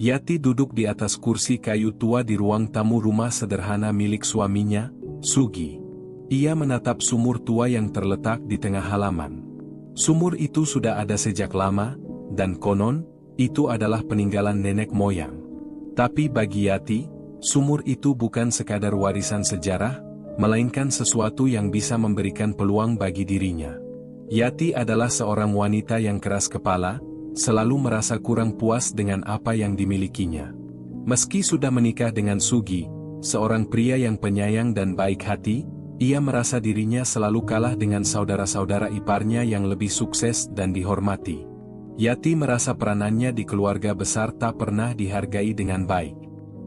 Yati duduk di atas kursi kayu tua di ruang tamu rumah sederhana milik suaminya, Sugi. Ia menatap sumur tua yang terletak di tengah halaman. Sumur itu sudah ada sejak lama, dan konon, itu adalah peninggalan nenek moyang. Tapi bagi Yati, sumur itu bukan sekadar warisan sejarah, melainkan sesuatu yang bisa memberikan peluang bagi dirinya. Yati adalah seorang wanita yang keras kepala, selalu merasa kurang puas dengan apa yang dimilikinya. Meski sudah menikah dengan Sugi, seorang pria yang penyayang dan baik hati, ia merasa dirinya selalu kalah dengan saudara-saudara iparnya yang lebih sukses dan dihormati. Yati merasa peranannya di keluarga besar tak pernah dihargai dengan baik.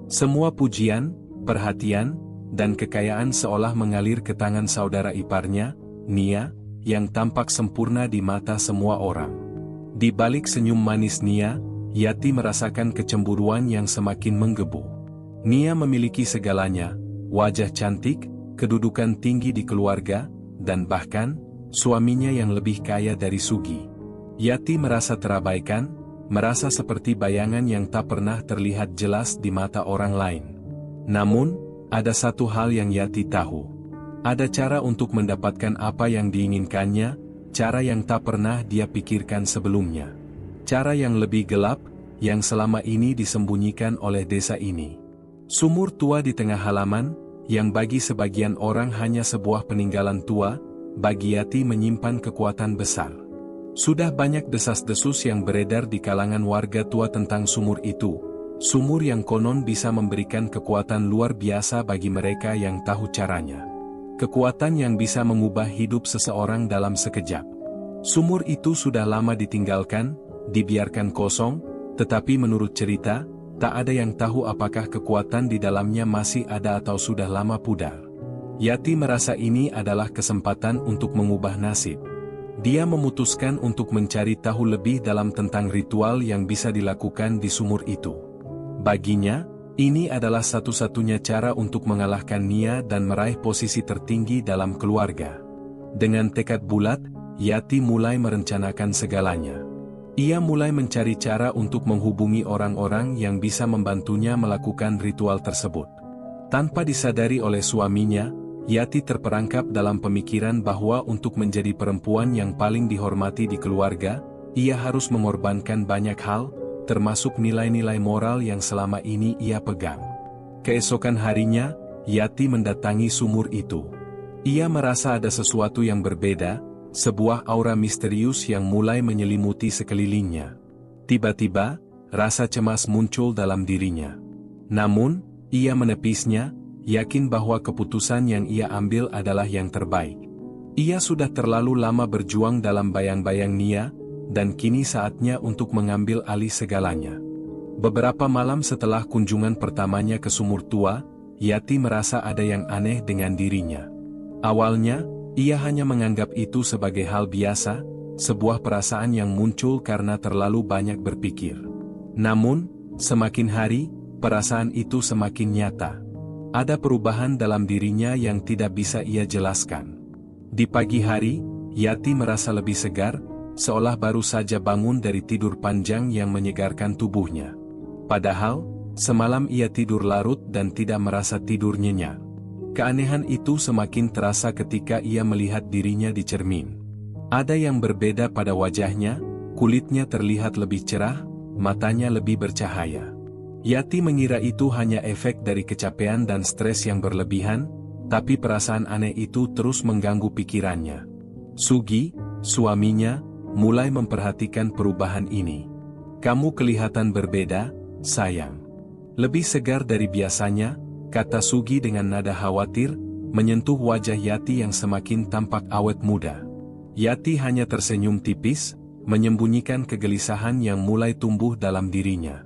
Semua pujian, perhatian, dan kekayaan seolah mengalir ke tangan saudara iparnya, Nia, yang tampak sempurna di mata semua orang. Di balik senyum manis Nia, Yati merasakan kecemburuan yang semakin menggebu. Nia memiliki segalanya, wajah cantik, kedudukan tinggi di keluarga, dan bahkan, suaminya yang lebih kaya dari Sugi. Yati merasa terabaikan, merasa seperti bayangan yang tak pernah terlihat jelas di mata orang lain. Namun, ada satu hal yang Yati tahu. Ada cara untuk mendapatkan apa yang diinginkannya, cara yang tak pernah dia pikirkan sebelumnya. Cara yang lebih gelap, yang selama ini disembunyikan oleh desa ini. Sumur tua di tengah halaman, yang bagi sebagian orang hanya sebuah peninggalan tua, bagi Yati menyimpan kekuatan besar. Sudah banyak desas-desus yang beredar di kalangan warga tua tentang sumur itu. Sumur yang konon bisa memberikan kekuatan luar biasa bagi mereka yang tahu caranya. Kekuatan yang bisa mengubah hidup seseorang dalam sekejap. Sumur itu sudah lama ditinggalkan, dibiarkan kosong, tetapi menurut cerita, tak ada yang tahu apakah kekuatan di dalamnya masih ada atau sudah lama pudar. Yati merasa ini adalah kesempatan untuk mengubah nasib. Dia memutuskan untuk mencari tahu lebih dalam tentang ritual yang bisa dilakukan di sumur itu. Baginya, ini adalah satu-satunya cara untuk mengalahkan Nia dan meraih posisi tertinggi dalam keluarga. Dengan tekad bulat, Yati mulai merencanakan segalanya. Ia mulai mencari cara untuk menghubungi orang-orang yang bisa membantunya melakukan ritual tersebut. Tanpa disadari oleh suaminya, Yati terperangkap dalam pemikiran bahwa untuk menjadi perempuan yang paling dihormati di keluarga, ia harus mengorbankan banyak hal, termasuk nilai-nilai moral yang selama ini ia pegang. Keesokan harinya, Yati mendatangi sumur itu. Ia merasa ada sesuatu yang berbeda, sebuah aura misterius yang mulai menyelimuti sekelilingnya. Tiba-tiba, rasa cemas muncul dalam dirinya. Namun, ia menepisnya, yakin bahwa keputusan yang ia ambil adalah yang terbaik. Ia sudah terlalu lama berjuang dalam bayang-bayang Nia, dan kini saatnya untuk mengambil alih segalanya. Beberapa malam setelah kunjungan pertamanya ke sumur tua, Yati merasa ada yang aneh dengan dirinya. Awalnya, ia hanya menganggap itu sebagai hal biasa, sebuah perasaan yang muncul karena terlalu banyak berpikir. Namun, semakin hari, perasaan itu semakin nyata. Ada perubahan dalam dirinya yang tidak bisa ia jelaskan. Di pagi hari, Yati merasa lebih segar, seolah baru saja bangun dari tidur panjang yang menyegarkan tubuhnya. Padahal, semalam ia tidur larut dan tidak merasa tidur nyenyak. Keanehan itu semakin terasa ketika ia melihat dirinya di cermin. Ada yang berbeda pada wajahnya, kulitnya terlihat lebih cerah, matanya lebih bercahaya. Yati mengira itu hanya efek dari kecapean dan stres yang berlebihan, tapi perasaan aneh itu terus mengganggu pikirannya. Sugi, suaminya, mulai memperhatikan perubahan ini. "Kamu kelihatan berbeda, sayang. Lebih segar dari biasanya," kata Sugi dengan nada khawatir, menyentuh wajah Yati yang semakin tampak awet muda. Yati hanya tersenyum tipis, menyembunyikan kegelisahan yang mulai tumbuh dalam dirinya.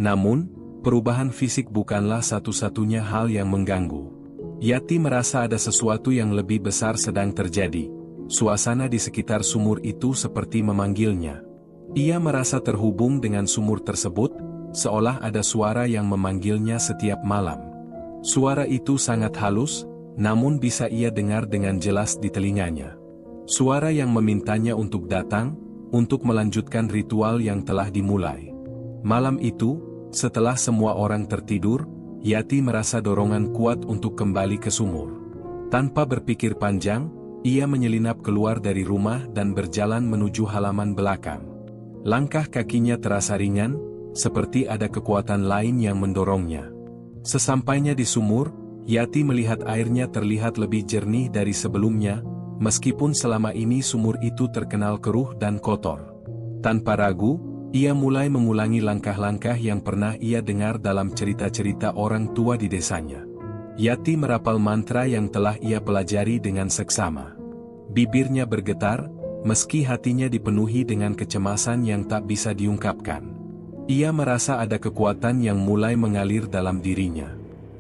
Namun, perubahan fisik bukanlah satu-satunya hal yang mengganggu. Yati merasa ada sesuatu yang lebih besar sedang terjadi. Suasana di sekitar sumur itu seperti memanggilnya. Ia merasa terhubung dengan sumur tersebut, seolah ada suara yang memanggilnya setiap malam. Suara itu sangat halus, namun bisa ia dengar dengan jelas di telinganya. Suara yang memintanya untuk datang, untuk melanjutkan ritual yang telah dimulai. Malam itu, Setelah semua orang tertidur, Yati merasa dorongan kuat untuk kembali ke sumur. Tanpa berpikir panjang, ia menyelinap keluar dari rumah dan berjalan menuju halaman belakang. Langkah kakinya terasa ringan, seperti ada kekuatan lain yang mendorongnya. Sesampainya di sumur, Yati melihat airnya terlihat lebih jernih dari sebelumnya, meskipun selama ini sumur itu terkenal keruh dan kotor. Tanpa ragu, ia mulai mengulangi langkah-langkah yang pernah ia dengar dalam cerita-cerita orang tua di desanya. Yati merapal mantra yang telah ia pelajari dengan seksama. Bibirnya bergetar, meski hatinya dipenuhi dengan kecemasan yang tak bisa diungkapkan. Ia merasa ada kekuatan yang mulai mengalir dalam dirinya.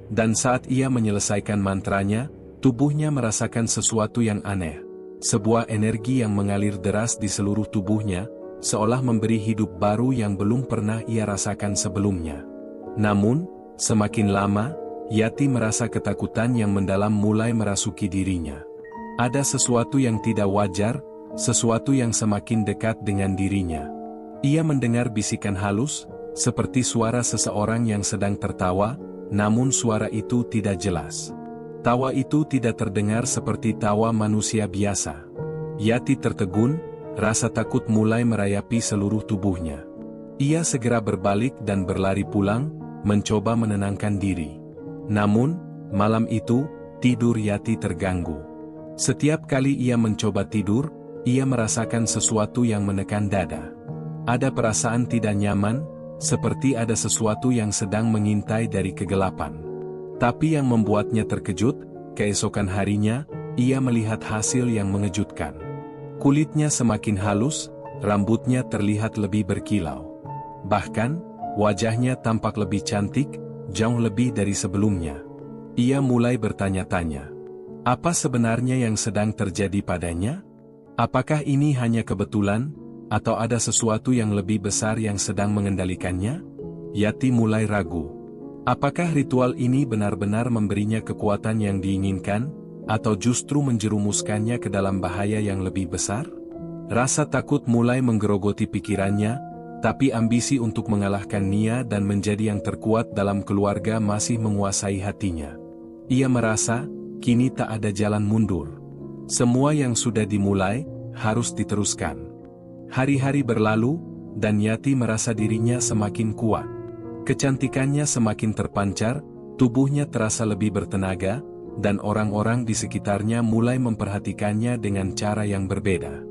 Dan saat ia menyelesaikan mantranya, tubuhnya merasakan sesuatu yang aneh. Sebuah energi yang mengalir deras di seluruh tubuhnya, seolah memberi hidup baru yang belum pernah ia rasakan sebelumnya. Namun, semakin lama, Yati merasa ketakutan yang mendalam mulai merasuki dirinya. Ada sesuatu yang tidak wajar, sesuatu yang semakin dekat dengan dirinya. Ia mendengar bisikan halus, seperti suara seseorang yang sedang tertawa, namun suara itu tidak jelas. Tawa itu tidak terdengar seperti tawa manusia biasa. Yati tertegun, rasa takut mulai merayapi seluruh tubuhnya. Ia segera berbalik dan berlari pulang, mencoba menenangkan diri. Namun, malam itu, tidur Yati terganggu. Setiap kali ia mencoba tidur, ia merasakan sesuatu yang menekan dada. Ada perasaan tidak nyaman, seperti ada sesuatu yang sedang mengintai dari kegelapan. Tapi yang membuatnya terkejut, keesokan harinya, ia melihat hasil yang mengejutkan. Kulitnya semakin halus, rambutnya terlihat lebih berkilau. Bahkan, wajahnya tampak lebih cantik, jauh lebih dari sebelumnya. Ia mulai bertanya-tanya, apa sebenarnya yang sedang terjadi padanya? Apakah ini hanya kebetulan, atau ada sesuatu yang lebih besar yang sedang mengendalikannya? Yati mulai ragu. Apakah ritual ini benar-benar memberinya kekuatan yang diinginkan, atau justru menjerumuskannya ke dalam bahaya yang lebih besar? Rasa takut mulai menggerogoti pikirannya, tapi ambisi untuk mengalahkan Nia dan menjadi yang terkuat dalam keluarga masih menguasai hatinya. Ia merasa, kini tak ada jalan mundur. Semua yang sudah dimulai, harus diteruskan. Hari-hari berlalu, dan Yati merasa dirinya semakin kuat. Kecantikannya semakin terpancar, tubuhnya terasa lebih bertenaga, dan orang-orang di sekitarnya mulai memperhatikannya dengan cara yang berbeda.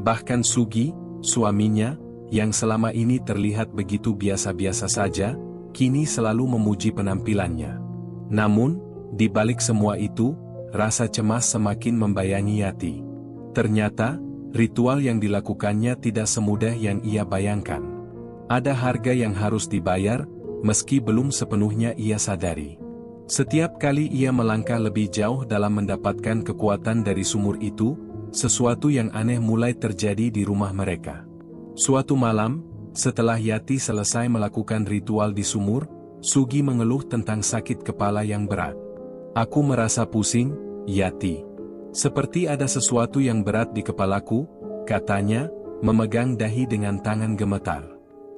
Bahkan Sugi, suaminya, yang selama ini terlihat begitu biasa-biasa saja, kini selalu memuji penampilannya. Namun, di balik semua itu, rasa cemas semakin membayangi Yati. Ternyata, ritual yang dilakukannya tidak semudah yang ia bayangkan. Ada harga yang harus dibayar, meski belum sepenuhnya ia sadari. Setiap kali ia melangkah lebih jauh dalam mendapatkan kekuatan dari sumur itu, sesuatu yang aneh mulai terjadi di rumah mereka. Suatu malam, setelah Yati selesai melakukan ritual di sumur, Sugi mengeluh tentang sakit kepala yang berat. Aku merasa pusing, Yati. Seperti ada sesuatu yang berat di kepalaku, katanya, memegang dahi dengan tangan gemetar.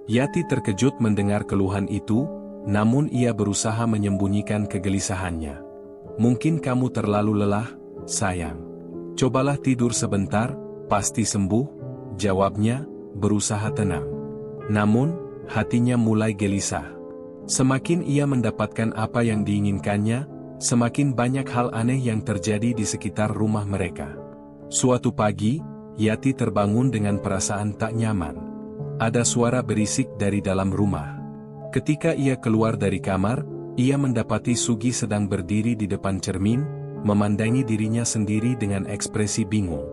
Yati terkejut mendengar keluhan itu, namun ia berusaha menyembunyikan kegelisahannya. Mungkin kamu terlalu lelah, sayang. Cobalah tidur sebentar, pasti sembuh, jawabnya, berusaha tenang. Namun, hatinya mulai gelisah. Semakin ia mendapatkan apa yang diinginkannya, semakin banyak hal aneh yang terjadi di sekitar rumah mereka. Suatu pagi, Yati terbangun dengan perasaan tak nyaman. Ada suara berisik dari dalam rumah. Ketika ia keluar dari kamar, ia mendapati Sugi sedang berdiri di depan cermin, memandangi dirinya sendiri dengan ekspresi bingung.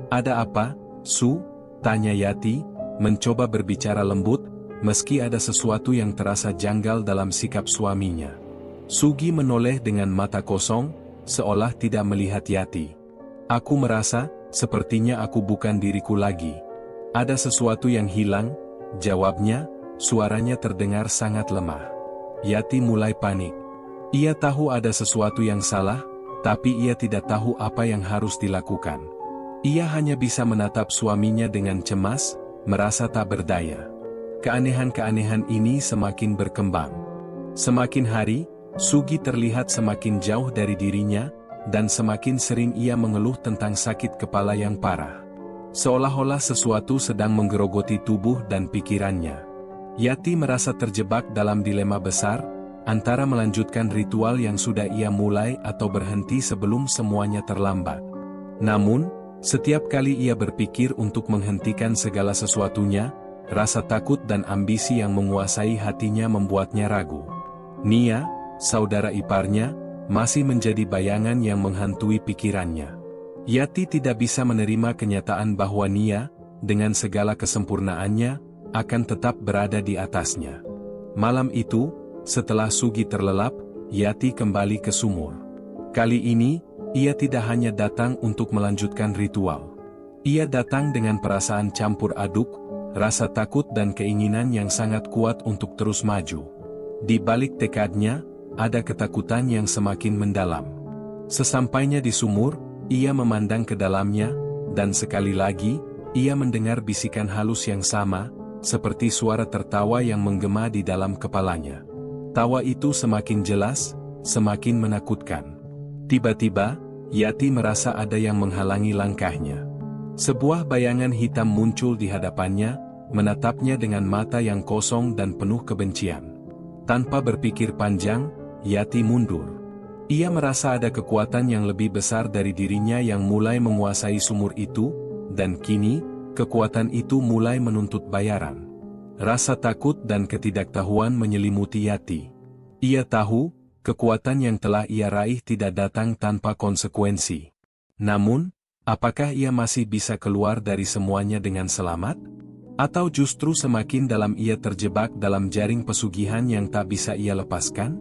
Ada apa, Su? Tanya Yati, mencoba berbicara lembut, meski ada sesuatu yang terasa janggal dalam sikap suaminya. Sugi menoleh dengan mata kosong, seolah tidak melihat Yati. Aku merasa, sepertinya aku bukan diriku lagi. Ada sesuatu yang hilang, jawabnya, suaranya terdengar sangat lemah. Yati mulai panik. Ia tahu ada sesuatu yang salah, tapi ia tidak tahu apa yang harus dilakukan. Ia hanya bisa menatap suaminya dengan cemas, merasa tak berdaya. Keanehan-keanehan ini semakin berkembang. Semakin hari, Sugi terlihat semakin jauh dari dirinya, dan semakin sering ia mengeluh tentang sakit kepala yang parah. Seolah-olah sesuatu sedang menggerogoti tubuh dan pikirannya. Yati merasa terjebak dalam dilema besar, antara melanjutkan ritual yang sudah ia mulai atau berhenti sebelum semuanya terlambat. Namun, setiap kali ia berpikir untuk menghentikan segala sesuatunya, rasa takut dan ambisi yang menguasai hatinya membuatnya ragu. Nia, saudara iparnya, masih menjadi bayangan yang menghantui pikirannya. Yati tidak bisa menerima kenyataan bahwa Nia, dengan segala kesempurnaannya, akan tetap berada di atasnya. Malam itu, setelah Sugi terlelap, Yati kembali ke sumur. Kali ini, ia tidak hanya datang untuk melanjutkan ritual. Ia datang dengan perasaan campur aduk, rasa takut dan keinginan yang sangat kuat untuk terus maju. Di balik tekadnya, ada ketakutan yang semakin mendalam. Sesampainya di sumur, ia memandang ke dalamnya, dan sekali lagi, ia mendengar bisikan halus yang sama, seperti suara tertawa yang menggema di dalam kepalanya. Tawa itu semakin jelas, semakin menakutkan. Tiba-tiba, Yati merasa ada yang menghalangi langkahnya. Sebuah bayangan hitam muncul di hadapannya, menatapnya dengan mata yang kosong dan penuh kebencian. Tanpa berpikir panjang, Yati mundur. Ia merasa ada kekuatan yang lebih besar dari dirinya yang mulai menguasai sumur itu, dan kini, kekuatan itu mulai menuntut bayaran. Rasa takut dan ketidaktahuan menyelimuti Yati. Ia tahu, kekuatan yang telah ia raih tidak datang tanpa konsekuensi. Namun, apakah ia masih bisa keluar dari semuanya dengan selamat? Atau justru semakin dalam ia terjebak dalam jaring pesugihan yang tak bisa ia lepaskan?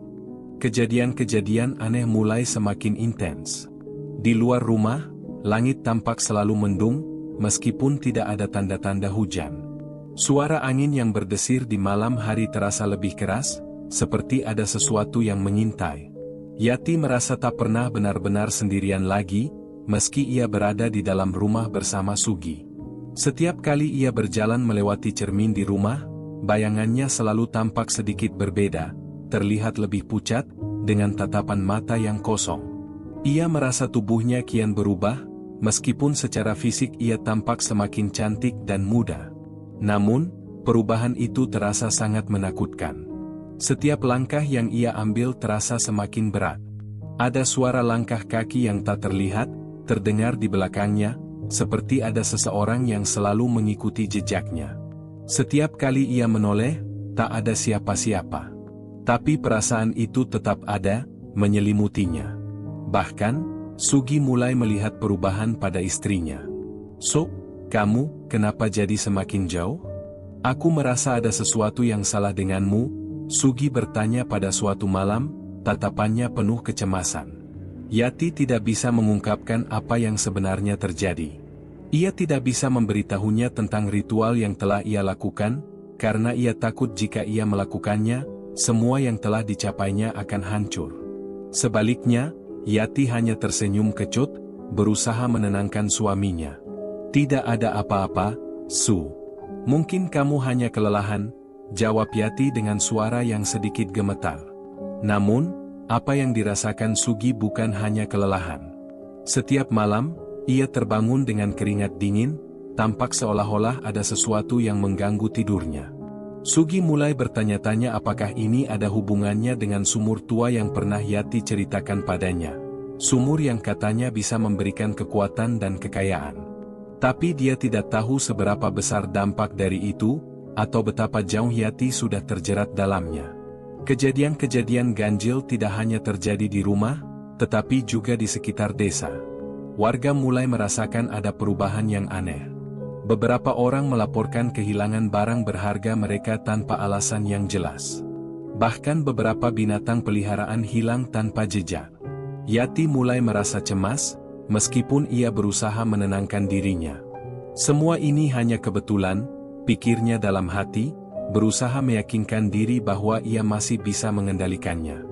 Kejadian-kejadian aneh mulai semakin intens. Di luar rumah, langit tampak selalu mendung, meskipun tidak ada tanda-tanda hujan. Suara angin yang berdesir di malam hari terasa lebih keras, seperti ada sesuatu yang mengintai. Yati merasa tak pernah benar-benar sendirian lagi, meski ia berada di dalam rumah bersama Sugi. Setiap kali ia berjalan melewati cermin di rumah, bayangannya selalu tampak sedikit berbeda, terlihat lebih pucat, dengan tatapan mata yang kosong. Ia merasa tubuhnya kian berubah, meskipun secara fisik ia tampak semakin cantik dan muda. Namun, perubahan itu terasa sangat menakutkan. Setiap langkah yang ia ambil terasa semakin berat. Ada suara langkah kaki yang tak terlihat, terdengar di belakangnya, seperti ada seseorang yang selalu mengikuti jejaknya. Setiap kali ia menoleh, tak ada siapa-siapa. Tapi perasaan itu tetap ada, menyelimutinya. Bahkan, Sugi mulai melihat perubahan pada istrinya. "So, kamu, kenapa jadi semakin jauh? Aku merasa ada sesuatu yang salah denganmu," Sugi bertanya pada suatu malam, tatapannya penuh kecemasan. Yati tidak bisa mengungkapkan apa yang sebenarnya terjadi. Ia tidak bisa memberitahunya tentang ritual yang telah ia lakukan, karena ia takut jika ia melakukannya, semua yang telah dicapainya akan hancur. Sebaliknya, Yati hanya tersenyum kecut, berusaha menenangkan suaminya. "Tidak ada apa-apa, Su. Mungkin kamu hanya kelelahan," jawab Yati dengan suara yang sedikit gemetar. Namun, apa yang dirasakan Sugi bukan hanya kelelahan. Setiap malam, ia terbangun dengan keringat dingin, tampak seolah-olah ada sesuatu yang mengganggu tidurnya. Sugi mulai bertanya-tanya apakah ini ada hubungannya dengan sumur tua yang pernah Yati ceritakan padanya. Sumur yang katanya bisa memberikan kekuatan dan kekayaan. Tapi dia tidak tahu seberapa besar dampak dari itu, atau betapa jauh Yati sudah terjerat dalamnya. Kejadian-kejadian ganjil tidak hanya terjadi di rumah, tetapi juga di sekitar desa. Warga mulai merasakan ada perubahan yang aneh. Beberapa orang melaporkan kehilangan barang berharga mereka tanpa alasan yang jelas. Bahkan beberapa binatang peliharaan hilang tanpa jejak. Yati mulai merasa cemas, meskipun ia berusaha menenangkan dirinya. Semua ini hanya kebetulan, pikirnya dalam hati, berusaha meyakinkan diri bahwa ia masih bisa mengendalikannya.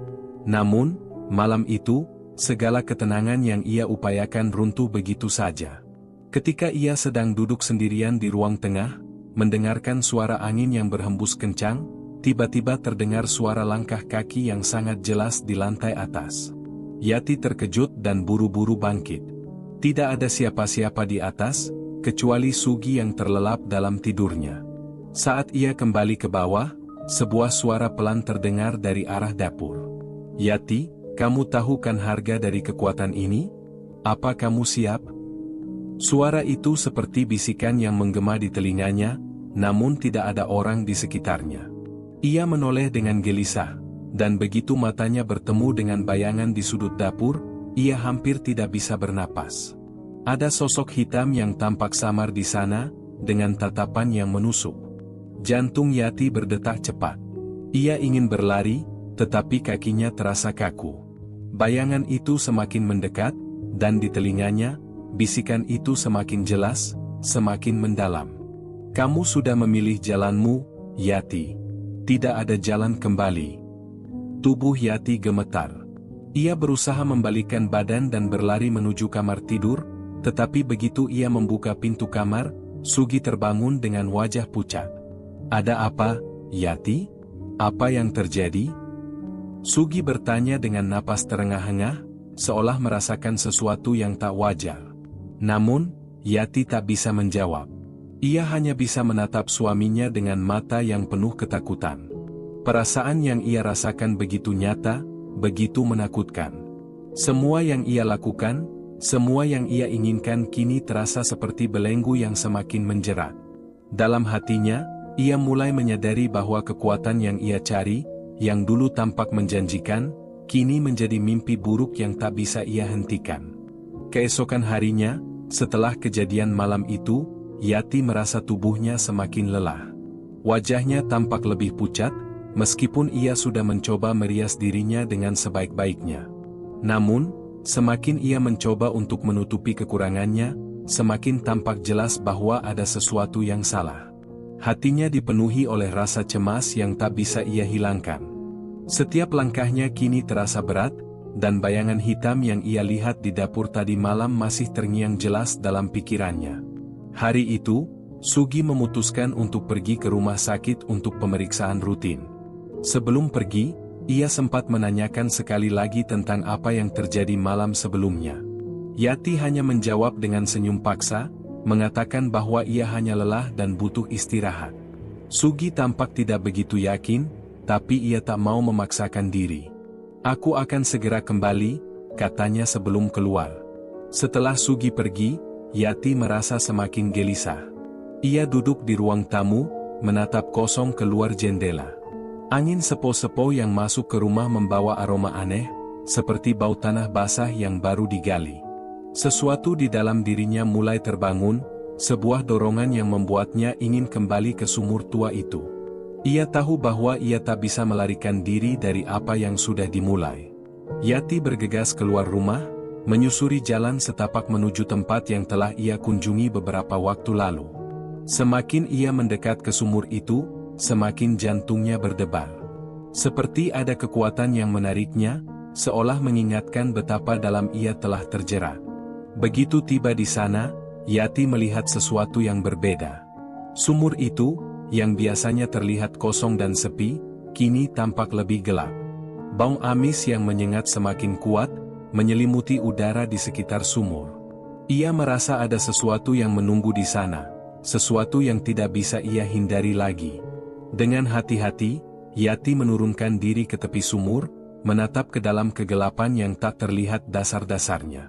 Namun, malam itu, segala ketenangan yang ia upayakan runtuh begitu saja. Ketika ia sedang duduk sendirian di ruang tengah, mendengarkan suara angin yang berhembus kencang, tiba-tiba terdengar suara langkah kaki yang sangat jelas di lantai atas. Yati terkejut dan buru-buru bangkit. Tidak ada siapa-siapa di atas, kecuali Sugi yang terlelap dalam tidurnya. Saat ia kembali ke bawah, sebuah suara pelan terdengar dari arah dapur. "Yati, kamu tahu kan harga dari kekuatan ini? Apa kamu siap?" Suara itu seperti bisikan yang menggema di telinganya, namun tidak ada orang di sekitarnya. Ia menoleh dengan gelisah, dan begitu matanya bertemu dengan bayangan di sudut dapur, ia hampir tidak bisa bernapas. Ada sosok hitam yang tampak samar di sana, dengan tatapan yang menusuk. Jantung Yati berdetak cepat. Ia ingin berlari, tetapi kakinya terasa kaku. Bayangan itu semakin mendekat, dan di telinganya, bisikan itu semakin jelas, semakin mendalam. "Kamu sudah memilih jalanmu, Yati. Tidak ada jalan kembali." Tubuh Yati gemetar. Ia berusaha membalikkan badan dan berlari menuju kamar tidur, tetapi begitu ia membuka pintu kamar, Sugi terbangun dengan wajah pucat. "Ada apa, Yati? Apa yang terjadi?" Sugi bertanya dengan napas terengah-engah, seolah merasakan sesuatu yang tak wajar. Namun, Yati tak bisa menjawab. Ia hanya bisa menatap suaminya dengan mata yang penuh ketakutan. Perasaan yang ia rasakan begitu nyata, begitu menakutkan. Semua yang ia lakukan, semua yang ia inginkan kini terasa seperti belenggu yang semakin menjerat. Dalam hatinya, ia mulai menyadari bahwa kekuatan yang ia cari, yang dulu tampak menjanjikan, kini menjadi mimpi buruk yang tak bisa ia hentikan. Keesokan harinya, setelah kejadian malam itu, Yati merasa tubuhnya semakin lelah. Wajahnya tampak lebih pucat, meskipun ia sudah mencoba merias dirinya dengan sebaik-baiknya. Namun, semakin ia mencoba untuk menutupi kekurangannya, semakin tampak jelas bahwa ada sesuatu yang salah. Hatinya dipenuhi oleh rasa cemas yang tak bisa ia hilangkan. Setiap langkahnya kini terasa berat, dan bayangan hitam yang ia lihat di dapur tadi malam masih terngiang jelas dalam pikirannya. Hari itu, Sugi memutuskan untuk pergi ke rumah sakit untuk pemeriksaan rutin. Sebelum pergi, ia sempat menanyakan sekali lagi tentang apa yang terjadi malam sebelumnya. Yati hanya menjawab dengan senyum paksa, mengatakan bahwa ia hanya lelah dan butuh istirahat. Sugi tampak tidak begitu yakin, tapi ia tak mau memaksakan diri. "Aku akan segera kembali," katanya sebelum keluar. Setelah Sugi pergi, Yati merasa semakin gelisah. Ia duduk di ruang tamu, menatap kosong keluar jendela. Angin sepo-sepo yang masuk ke rumah membawa aroma aneh, seperti bau tanah basah yang baru digali. Sesuatu di dalam dirinya mulai terbangun, sebuah dorongan yang membuatnya ingin kembali ke sumur tua itu. Ia tahu bahwa ia tak bisa melarikan diri dari apa yang sudah dimulai. Yati bergegas keluar rumah, menyusuri jalan setapak menuju tempat yang telah ia kunjungi beberapa waktu lalu. Semakin ia mendekat ke sumur itu, semakin jantungnya berdebar. Seperti ada kekuatan yang menariknya, seolah mengingatkan betapa dalam ia telah terjerat. Begitu tiba di sana, Yati melihat sesuatu yang berbeda. Sumur itu, yang biasanya terlihat kosong dan sepi, kini tampak lebih gelap. Bau amis yang menyengat semakin kuat, menyelimuti udara di sekitar sumur. Ia merasa ada sesuatu yang menunggu di sana, sesuatu yang tidak bisa ia hindari lagi. Dengan hati-hati, Yati menurunkan diri ke tepi sumur, menatap ke dalam kegelapan yang tak terlihat dasar-dasarnya.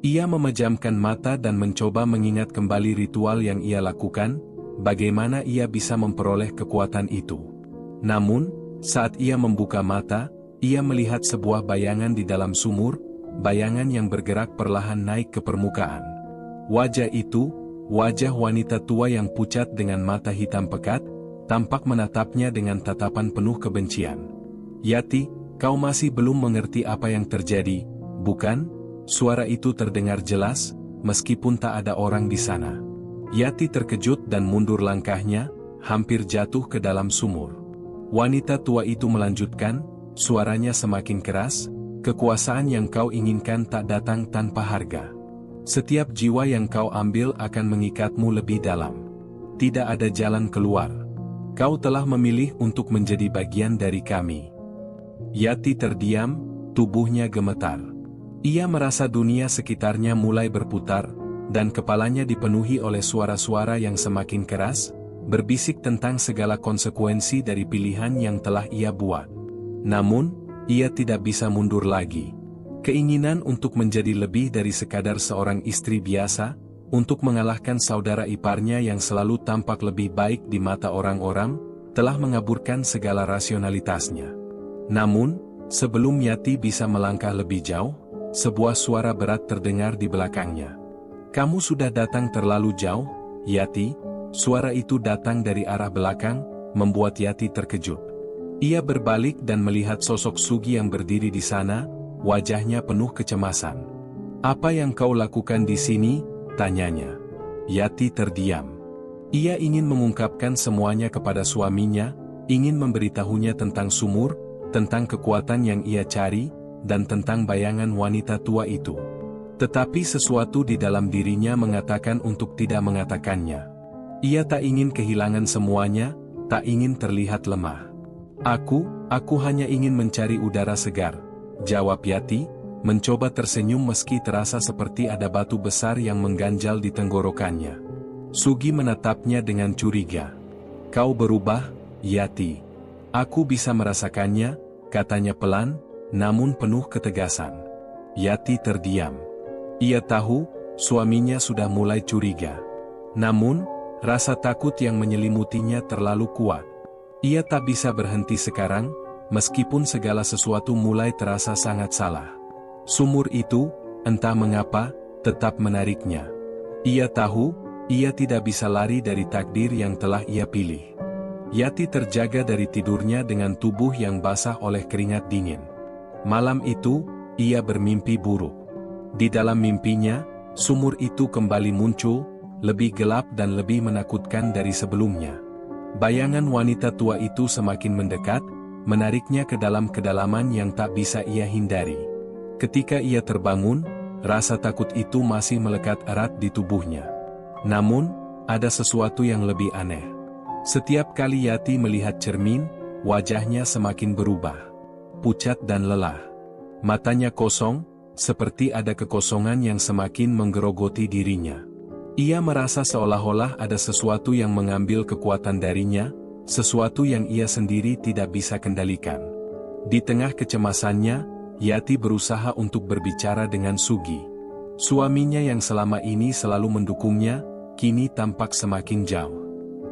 Ia memejamkan mata dan mencoba mengingat kembali ritual yang ia lakukan, bagaimana ia bisa memperoleh kekuatan itu. Namun, saat ia membuka mata, ia melihat sebuah bayangan di dalam sumur, bayangan yang bergerak perlahan naik ke permukaan. Wajah itu, wajah wanita tua yang pucat dengan mata hitam pekat, tampak menatapnya dengan tatapan penuh kebencian. "Yati, kau masih belum mengerti apa yang terjadi, bukan?" Suara itu terdengar jelas, meskipun tak ada orang di sana. Yati terkejut dan mundur langkahnya, hampir jatuh ke dalam sumur. Wanita tua itu melanjutkan, suaranya semakin keras, "Kekuasaan yang kau inginkan tak datang tanpa harga. Setiap jiwa yang kau ambil akan mengikatmu lebih dalam. tidak ada jalan keluar. Kau telah memilih untuk menjadi bagian dari kami. Yati terdiam, tubuhnya gemetar. Ia merasa dunia sekitarnya mulai berputar, dan kepalanya dipenuhi oleh suara-suara yang semakin keras, berbisik tentang segala konsekuensi dari pilihan yang telah ia buat. Namun, ia tidak bisa mundur lagi. Keinginan untuk menjadi lebih dari sekadar seorang istri biasa, untuk mengalahkan saudara iparnya yang selalu tampak lebih baik di mata orang-orang, telah mengaburkan segala rasionalitasnya. Namun, sebelum Yati bisa melangkah lebih jauh, sebuah suara berat terdengar di belakangnya. "Kamu sudah datang terlalu jauh, Yati." Suara itu datang dari arah belakang, membuat Yati terkejut. Ia berbalik dan melihat sosok Sugi yang berdiri di sana, wajahnya penuh kecemasan. "Apa yang kau lakukan di sini?" tanyanya. Yati terdiam. Ia ingin mengungkapkan semuanya kepada suaminya, ingin memberitahunya tentang sumur, tentang kekuatan yang ia cari, dan tentang bayangan wanita tua itu. Tetapi sesuatu di dalam dirinya mengatakan untuk tidak mengatakannya. Ia tak ingin kehilangan semuanya, tak ingin terlihat lemah. Aku hanya ingin mencari udara segar," jawab Yati, mencoba tersenyum meski terasa seperti ada batu besar yang mengganjal di tenggorokannya. Sugi menatapnya dengan curiga. "Kau berubah, Yati." "Aku bisa merasakannya," katanya pelan, namun penuh ketegasan. Yati terdiam. Ia tahu, suaminya sudah mulai curiga. Namun, rasa takut yang menyelimutinya terlalu kuat. Ia tak bisa berhenti sekarang, meskipun segala sesuatu mulai terasa sangat salah. Sumur itu, entah mengapa, tetap menariknya. Ia tahu, ia tidak bisa lari dari takdir yang telah ia pilih. Yati terjaga dari tidurnya dengan tubuh yang basah oleh keringat dingin. Malam itu, ia bermimpi buruk. Di dalam mimpinya, sumur itu kembali muncul, lebih gelap dan lebih menakutkan dari sebelumnya. Bayangan wanita tua itu semakin mendekat, menariknya ke dalam kedalaman yang tak bisa ia hindari. Ketika ia terbangun, rasa takut itu masih melekat erat di tubuhnya. Namun, ada sesuatu yang lebih aneh. Setiap kali Yati melihat cermin, wajahnya semakin berubah. Pucat dan lelah. Matanya kosong, seperti ada kekosongan yang semakin menggerogoti dirinya. Ia merasa seolah-olah ada sesuatu yang mengambil kekuatan darinya, sesuatu yang ia sendiri tidak bisa kendalikan. Di tengah kecemasannya, Yati berusaha untuk berbicara dengan Sugi. Suaminya yang selama ini selalu mendukungnya, kini tampak semakin jauh.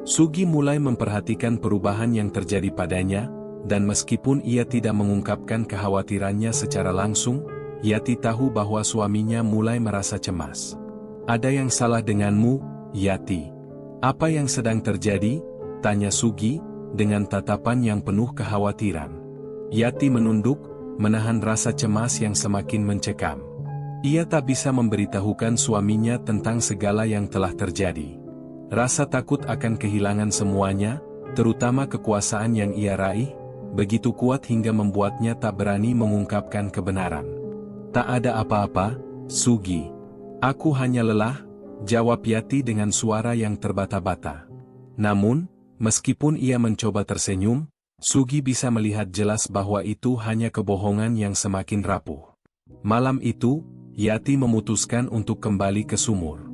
Sugi mulai memperhatikan perubahan yang terjadi padanya, dan meskipun ia tidak mengungkapkan kekhawatirannya secara langsung, Yati tahu bahwa suaminya mulai merasa cemas. "Ada yang salah denganmu, Yati. Apa yang sedang terjadi?" tanya Sugi, dengan tatapan yang penuh kekhawatiran. Yati menunduk, menahan rasa cemas yang semakin mencekam. Ia tak bisa memberitahukan suaminya tentang segala yang telah terjadi. Rasa takut akan kehilangan semuanya, terutama kekuasaan yang ia raih, begitu kuat hingga membuatnya tak berani mengungkapkan kebenaran. "Tak ada apa-apa, Sugi. Aku hanya lelah," jawab Yati dengan suara yang terbata-bata. Namun, meskipun ia mencoba tersenyum, Sugi bisa melihat jelas bahwa itu hanya kebohongan yang semakin rapuh. Malam itu, Yati memutuskan untuk kembali ke sumur.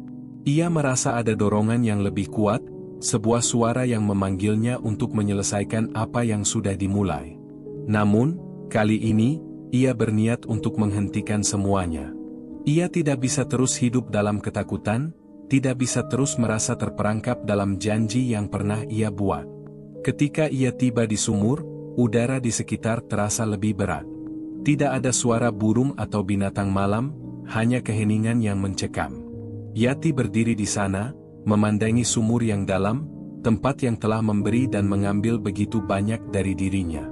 Ia merasa ada dorongan yang lebih kuat, sebuah suara yang memanggilnya untuk menyelesaikan apa yang sudah dimulai. Namun, kali ini, ia berniat untuk menghentikan semuanya. Ia tidak bisa terus hidup dalam ketakutan, tidak bisa terus merasa terperangkap dalam janji yang pernah ia buat. Ketika ia tiba di sumur, udara di sekitar terasa lebih berat. Tidak ada suara burung atau binatang malam, hanya keheningan yang mencekam. Yati berdiri di sana, memandangi sumur yang dalam, tempat yang telah memberi dan mengambil begitu banyak dari dirinya.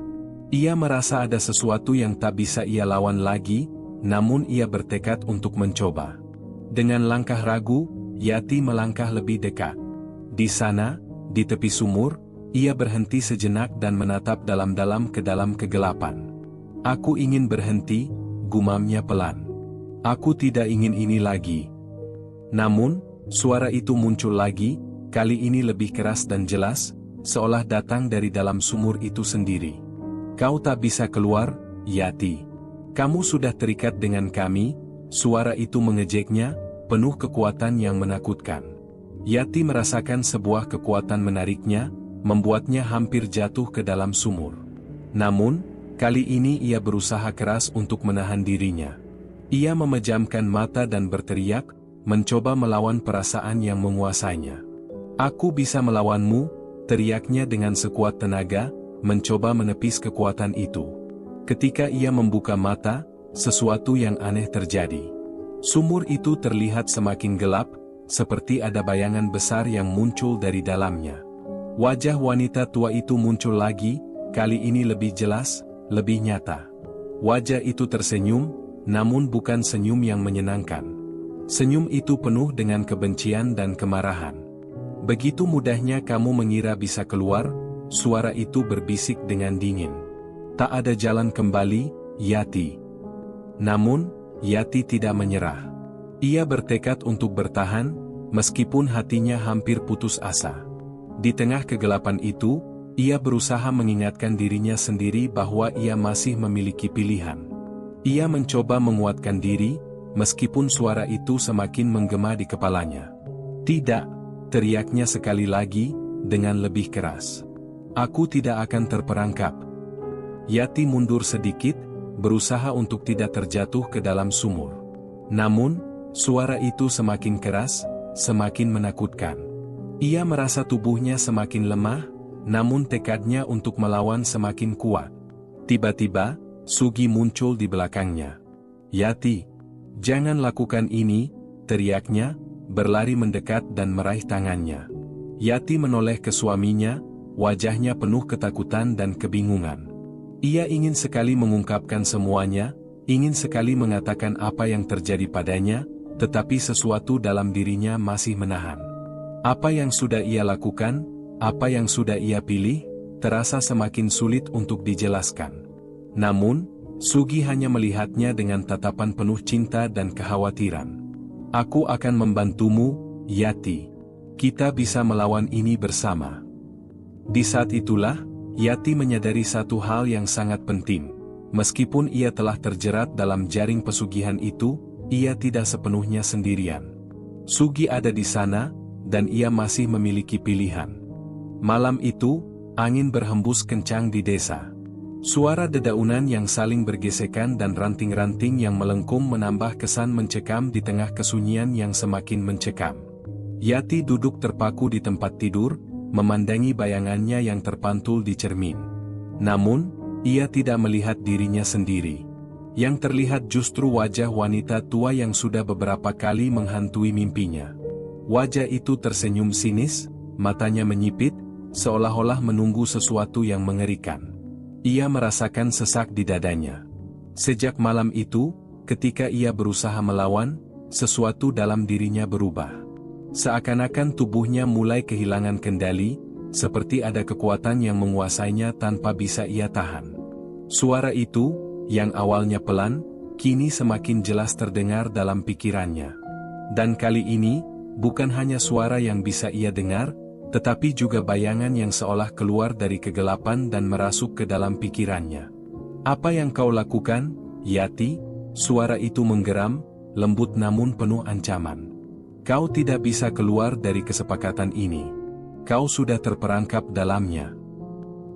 Ia merasa ada sesuatu yang tak bisa ia lawan lagi, namun ia bertekad untuk mencoba. Dengan langkah ragu, Yati melangkah lebih dekat. Di sana, di tepi sumur, ia berhenti sejenak dan menatap dalam-dalam ke dalam kegelapan. "Aku ingin berhenti," gumamnya pelan. "Aku tidak ingin ini lagi." Namun, suara itu muncul lagi, kali ini lebih keras dan jelas, seolah datang dari dalam sumur itu sendiri. Kau tak bisa keluar, Yati. Kamu sudah terikat dengan kami, suara itu mengejeknya, penuh kekuatan yang menakutkan. Yati merasakan sebuah kekuatan menariknya, membuatnya hampir jatuh ke dalam sumur. Namun, kali ini ia berusaha keras untuk menahan dirinya. Ia memejamkan mata dan berteriak, mencoba melawan perasaan yang menguasainya. Aku bisa melawanmu, teriaknya dengan sekuat tenaga, mencoba menepis kekuatan itu. Ketika ia membuka mata, sesuatu yang aneh terjadi. Sumur itu terlihat semakin gelap, seperti ada bayangan besar yang muncul dari dalamnya. Wajah wanita tua itu muncul lagi, kali ini lebih jelas, lebih nyata. Wajah itu tersenyum, namun bukan senyum yang menyenangkan. Senyum itu penuh dengan kebencian dan kemarahan. Begitu mudahnya kamu mengira bisa keluar, suara itu berbisik dengan dingin. Tak ada jalan kembali, Yati. Namun, Yati tidak menyerah. Ia bertekad untuk bertahan, meskipun hatinya hampir putus asa. Di tengah kegelapan itu, ia berusaha mengingatkan dirinya sendiri bahwa ia masih memiliki pilihan. Ia mencoba menguatkan diri, meskipun suara itu semakin menggema di kepalanya. Tidak, teriaknya sekali lagi, dengan lebih keras. Aku tidak akan terperangkap. Yati mundur sedikit, berusaha untuk tidak terjatuh ke dalam sumur. Namun, suara itu semakin keras, semakin menakutkan. Ia merasa tubuhnya semakin lemah, namun tekadnya untuk melawan semakin kuat. Tiba-tiba, Sugi muncul di belakangnya. Yati, jangan lakukan ini, teriaknya, berlari mendekat dan meraih tangannya. Yati menoleh ke suaminya, wajahnya penuh ketakutan dan kebingungan. Ia ingin sekali mengungkapkan semuanya, ingin sekali mengatakan apa yang terjadi padanya, tetapi sesuatu dalam dirinya masih menahan. Apa yang sudah ia lakukan, apa yang sudah ia pilih, terasa semakin sulit untuk dijelaskan. Namun, Sugi hanya melihatnya dengan tatapan penuh cinta dan kekhawatiran. Aku akan membantumu, Yati. Kita bisa melawan ini bersama. Di saat itulah, Yati menyadari satu hal yang sangat penting. Meskipun ia telah terjerat dalam jaring pesugihan itu, ia tidak sepenuhnya sendirian. Sugi ada di sana, dan ia masih memiliki pilihan. Malam itu, angin berhembus kencang di desa. Suara dedaunan yang saling bergesekan dan ranting-ranting yang melengkung menambah kesan mencekam di tengah kesunyian yang semakin mencekam. Yati duduk terpaku di tempat tidur, memandangi bayangannya yang terpantul di cermin. Namun, ia tidak melihat dirinya sendiri. Yang terlihat justru wajah wanita tua yang sudah beberapa kali menghantui mimpinya. Wajah itu tersenyum sinis, matanya menyipit, seolah-olah menunggu sesuatu yang mengerikan. Ia merasakan sesak di dadanya. Sejak malam itu, ketika ia berusaha melawan, sesuatu dalam dirinya berubah. Seakan-akan tubuhnya mulai kehilangan kendali, seperti ada kekuatan yang menguasainya tanpa bisa ia tahan. Suara itu, yang awalnya pelan, kini semakin jelas terdengar dalam pikirannya. Dan kali ini, bukan hanya suara yang bisa ia dengar, tetapi juga bayangan yang seolah keluar dari kegelapan dan merasuk ke dalam pikirannya. Apa yang kau lakukan, Yati? Suara itu menggeram, lembut namun penuh ancaman. Kau tidak bisa keluar dari kesepakatan ini. Kau sudah terperangkap dalamnya.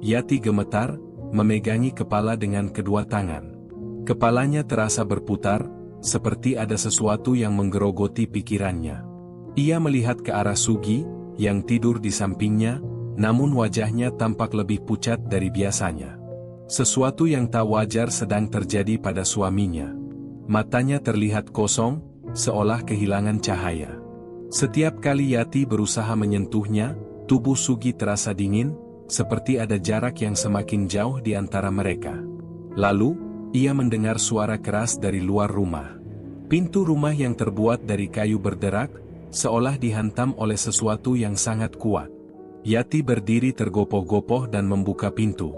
Yati gemetar, memegangi kepala dengan kedua tangan. Kepalanya terasa berputar, seperti ada sesuatu yang menggerogoti pikirannya. Ia melihat ke arah Sugi, yang tidur di sampingnya, namun wajahnya tampak lebih pucat dari biasanya. Sesuatu yang tak wajar sedang terjadi pada suaminya. Matanya terlihat kosong, seolah kehilangan cahaya. Setiap kali Yati berusaha menyentuhnya, tubuh Sugi terasa dingin, seperti ada jarak yang semakin jauh di antara mereka. Lalu, ia mendengar suara keras dari luar rumah. Pintu rumah yang terbuat dari kayu berderak, seolah dihantam oleh sesuatu yang sangat kuat. Yati berdiri tergopoh-gopoh dan membuka pintu.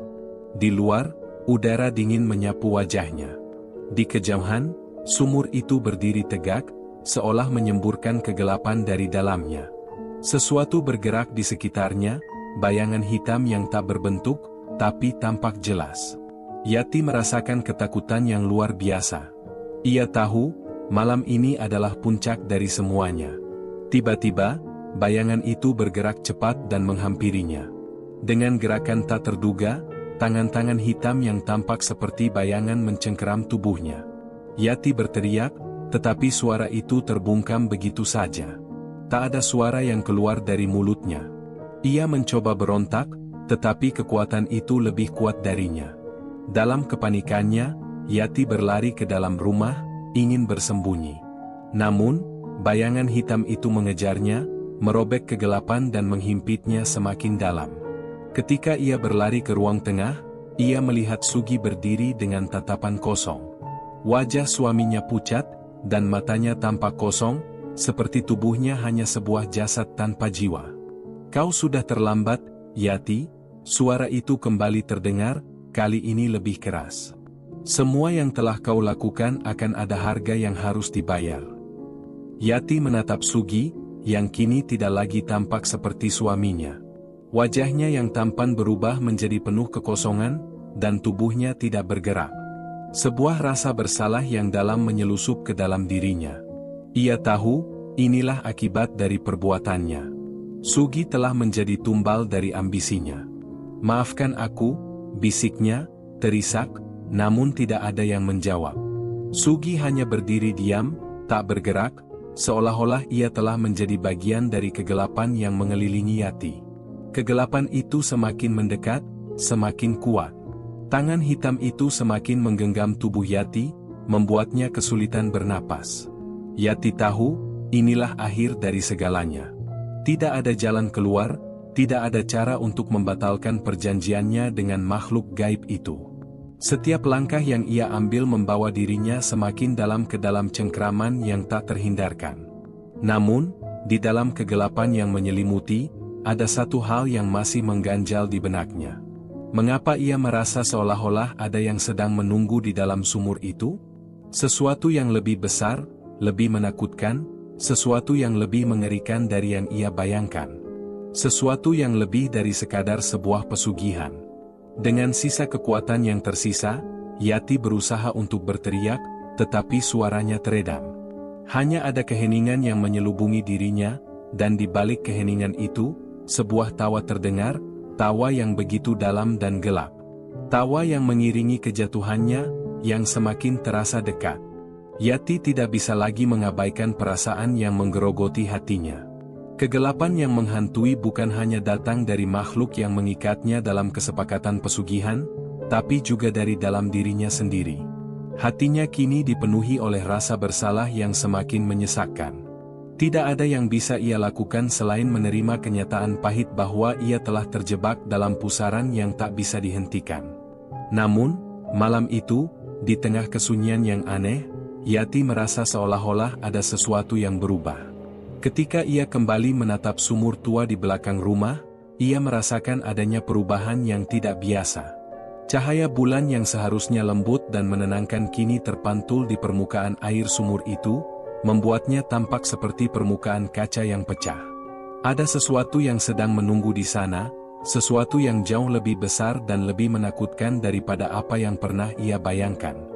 Di luar, udara dingin menyapu wajahnya. Di kejauhan, sumur itu berdiri tegak, seolah menyemburkan kegelapan dari dalamnya. Sesuatu bergerak di sekitarnya, bayangan hitam yang tak berbentuk, tapi tampak jelas. Yati merasakan ketakutan yang luar biasa. Ia tahu, malam ini adalah puncak dari semuanya. Tiba-tiba, bayangan itu bergerak cepat dan menghampirinya. Dengan gerakan tak terduga, tangan-tangan hitam yang tampak seperti bayangan mencengkeram tubuhnya. Yati berteriak, tetapi suara itu terbungkam begitu saja. Tak ada suara yang keluar dari mulutnya. Ia mencoba berontak, tetapi kekuatan itu lebih kuat darinya. Dalam kepanikannya, Yati berlari ke dalam rumah, ingin bersembunyi. Namun, bayangan hitam itu mengejarnya, merobek kegelapan dan menghimpitnya semakin dalam. Ketika ia berlari ke ruang tengah, ia melihat Sugi berdiri dengan tatapan kosong. Wajah suaminya pucat, dan matanya tampak kosong, seperti tubuhnya hanya sebuah jasad tanpa jiwa. "Kau sudah terlambat, Yati," suara itu kembali terdengar, kali ini lebih keras. "Semua yang telah kau lakukan akan ada harga yang harus dibayar." Yati menatap Sugi, yang kini tidak lagi tampak seperti suaminya. Wajahnya yang tampan berubah menjadi penuh kekosongan, dan tubuhnya tidak bergerak. Sebuah rasa bersalah yang dalam menyelusup ke dalam dirinya. Ia tahu, inilah akibat dari perbuatannya. Sugi telah menjadi tumbal dari ambisinya. "Maafkan aku," bisiknya, terisak, namun tidak ada yang menjawab. Sugi hanya berdiri diam, tak bergerak, seolah-olah ia telah menjadi bagian dari kegelapan yang mengelilingi Yati. Kegelapan itu semakin mendekat, semakin kuat. Tangan hitam itu semakin menggenggam tubuh Yati, membuatnya kesulitan bernapas. Yati tahu, inilah akhir dari segalanya. Tidak ada jalan keluar, tidak ada cara untuk membatalkan perjanjiannya dengan makhluk gaib itu. Setiap langkah yang ia ambil membawa dirinya semakin dalam ke dalam cengkraman yang tak terhindarkan. Namun, di dalam kegelapan yang menyelimuti, ada satu hal yang masih mengganjal di benaknya. Mengapa ia merasa seolah-olah ada yang sedang menunggu di dalam sumur itu? Sesuatu yang lebih besar, lebih menakutkan, sesuatu yang lebih mengerikan dari yang ia bayangkan. Sesuatu yang lebih dari sekadar sebuah pesugihan. Dengan sisa kekuatan yang tersisa, Yati berusaha untuk berteriak, tetapi suaranya teredam. Hanya ada keheningan yang menyelubungi dirinya, dan di balik keheningan itu, sebuah tawa terdengar, tawa yang begitu dalam dan gelap. Tawa yang mengiringi kejatuhannya, yang semakin terasa dekat. Yati tidak bisa lagi mengabaikan perasaan yang menggerogoti hatinya. Kegelapan yang menghantui bukan hanya datang dari makhluk yang mengikatnya dalam kesepakatan pesugihan, tapi juga dari dalam dirinya sendiri. Hatinya kini dipenuhi oleh rasa bersalah yang semakin menyesakkan. Tidak ada yang bisa ia lakukan selain menerima kenyataan pahit bahwa ia telah terjebak dalam pusaran yang tak bisa dihentikan. Namun, malam itu, di tengah kesunyian yang aneh, Yati merasa seolah-olah ada sesuatu yang berubah. Ketika ia kembali menatap sumur tua di belakang rumah, ia merasakan adanya perubahan yang tidak biasa. Cahaya bulan yang seharusnya lembut dan menenangkan kini terpantul di permukaan air sumur itu, membuatnya tampak seperti permukaan kaca yang pecah. Ada sesuatu yang sedang menunggu di sana, sesuatu yang jauh lebih besar dan lebih menakutkan daripada apa yang pernah ia bayangkan.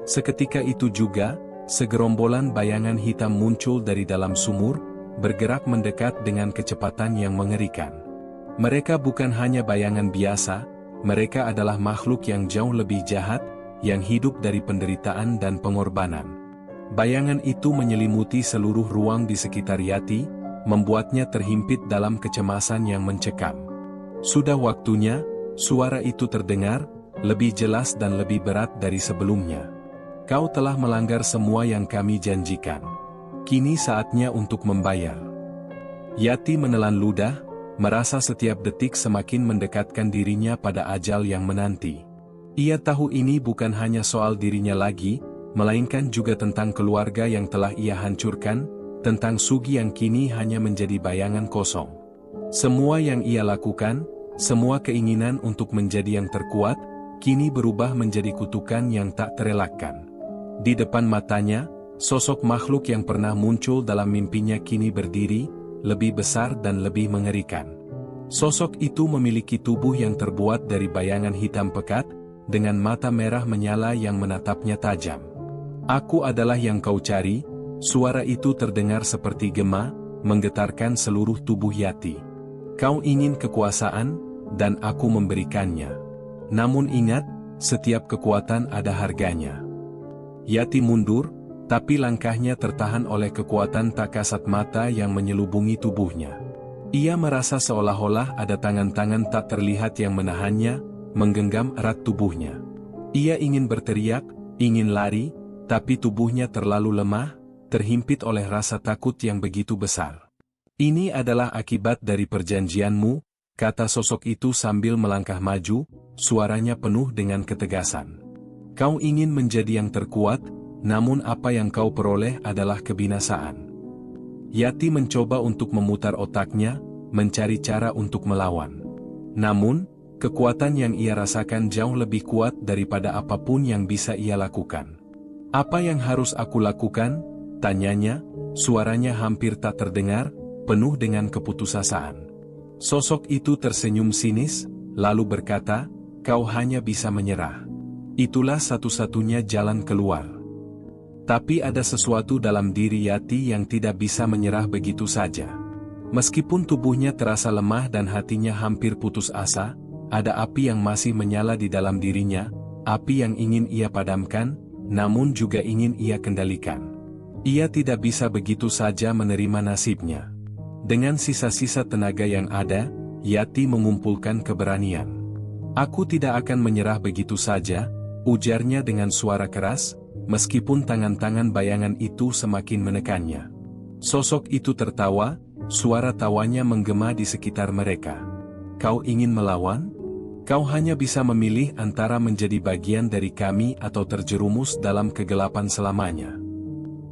Seketika itu juga, segerombolan bayangan hitam muncul dari dalam sumur, bergerak mendekat dengan kecepatan yang mengerikan. Mereka bukan hanya bayangan biasa, mereka adalah makhluk yang jauh lebih jahat, yang hidup dari penderitaan dan pengorbanan. Bayangan itu menyelimuti seluruh ruang di sekitar Yati, membuatnya terhimpit dalam kecemasan yang mencekam. Sudah waktunya, suara itu terdengar, lebih jelas dan lebih berat dari sebelumnya. "Kau telah melanggar semua yang kami janjikan. Kini saatnya untuk membayar." Yati menelan ludah, merasa setiap detik semakin mendekatkan dirinya pada ajal yang menanti. Ia tahu ini bukan hanya soal dirinya lagi, melainkan juga tentang keluarga yang telah ia hancurkan, tentang Sugi yang kini hanya menjadi bayangan kosong. Semua yang ia lakukan, semua keinginan untuk menjadi yang terkuat, kini berubah menjadi kutukan yang tak terelakkan. Di depan matanya, sosok makhluk yang pernah muncul dalam mimpinya kini berdiri, lebih besar dan lebih mengerikan. Sosok itu memiliki tubuh yang terbuat dari bayangan hitam pekat, dengan mata merah menyala yang menatapnya tajam. "Aku adalah yang kau cari," suara itu terdengar seperti gema, menggetarkan seluruh tubuh Yati. "Kau ingin kekuasaan, dan aku memberikannya. Namun ingat, setiap kekuatan ada harganya." Yati mundur, tapi langkahnya tertahan oleh kekuatan tak kasat mata yang menyelubungi tubuhnya. Ia merasa seolah-olah ada tangan-tangan tak terlihat yang menahannya, menggenggam erat tubuhnya. Ia ingin berteriak, ingin lari, tapi tubuhnya terlalu lemah, terhimpit oleh rasa takut yang begitu besar. "Ini adalah akibat dari perjanjianmu," kata sosok itu sambil melangkah maju, suaranya penuh dengan ketegasan. "Kau ingin menjadi yang terkuat, namun apa yang kau peroleh adalah kebinasaan." Yati mencoba untuk memutar otaknya, mencari cara untuk melawan. Namun, kekuatan yang ia rasakan jauh lebih kuat daripada apapun yang bisa ia lakukan. "Apa yang harus aku lakukan?" tanyanya, suaranya hampir tak terdengar, penuh dengan keputusasaan. Sosok itu tersenyum sinis, lalu berkata, "Kau hanya bisa menyerah. Itulah satu-satunya jalan keluar." Tapi ada sesuatu dalam diri Yati yang tidak bisa menyerah begitu saja. Meskipun tubuhnya terasa lemah dan hatinya hampir putus asa, ada api yang masih menyala di dalam dirinya, api yang ingin ia padamkan, namun juga ingin ia kendalikan. Ia tidak bisa begitu saja menerima nasibnya. Dengan sisa-sisa tenaga yang ada, Yati mengumpulkan keberanian. "Aku tidak akan menyerah begitu saja," ujarnya dengan suara keras, meskipun tangan-tangan bayangan itu semakin menekannya. Sosok itu tertawa, suara tawanya menggema di sekitar mereka. "Kau ingin melawan? Kau hanya bisa memilih antara menjadi bagian dari kami atau terjerumus dalam kegelapan selamanya."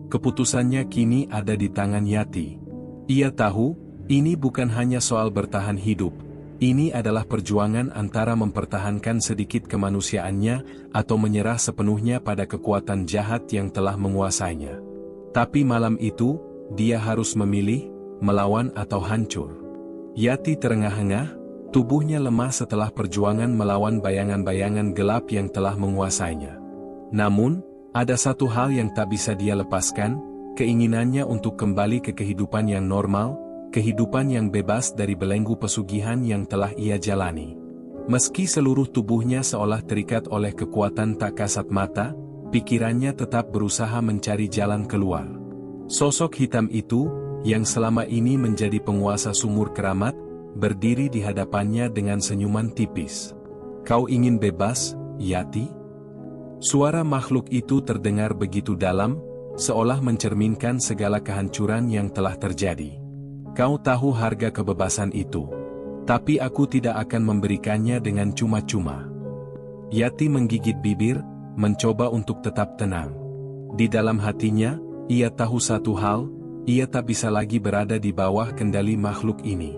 Keputusannya kini ada di tangan Yati. Ia tahu, ini bukan hanya soal bertahan hidup, ini adalah perjuangan antara mempertahankan sedikit kemanusiaannya, atau menyerah sepenuhnya pada kekuatan jahat yang telah menguasainya. Tapi malam itu, dia harus memilih, melawan atau hancur. Yati terengah-engah, tubuhnya lemah setelah perjuangan melawan bayangan-bayangan gelap yang telah menguasainya. Namun, ada satu hal yang tak bisa dia lepaskan, keinginannya untuk kembali ke kehidupan yang normal, kehidupan yang bebas dari belenggu pesugihan yang telah ia jalani. Meski seluruh tubuhnya seolah terikat oleh kekuatan tak kasat mata, pikirannya tetap berusaha mencari jalan keluar. Sosok hitam itu, yang selama ini menjadi penguasa sumur keramat, berdiri di hadapannya dengan senyuman tipis. "Kau ingin bebas, Yati?" Suara makhluk itu terdengar begitu dalam, seolah mencerminkan segala kehancuran yang telah terjadi. "Kau tahu harga kebebasan itu. Tapi aku tidak akan memberikannya dengan cuma-cuma." Yati menggigit bibir, mencoba untuk tetap tenang. Di dalam hatinya, ia tahu satu hal, ia tak bisa lagi berada di bawah kendali makhluk ini.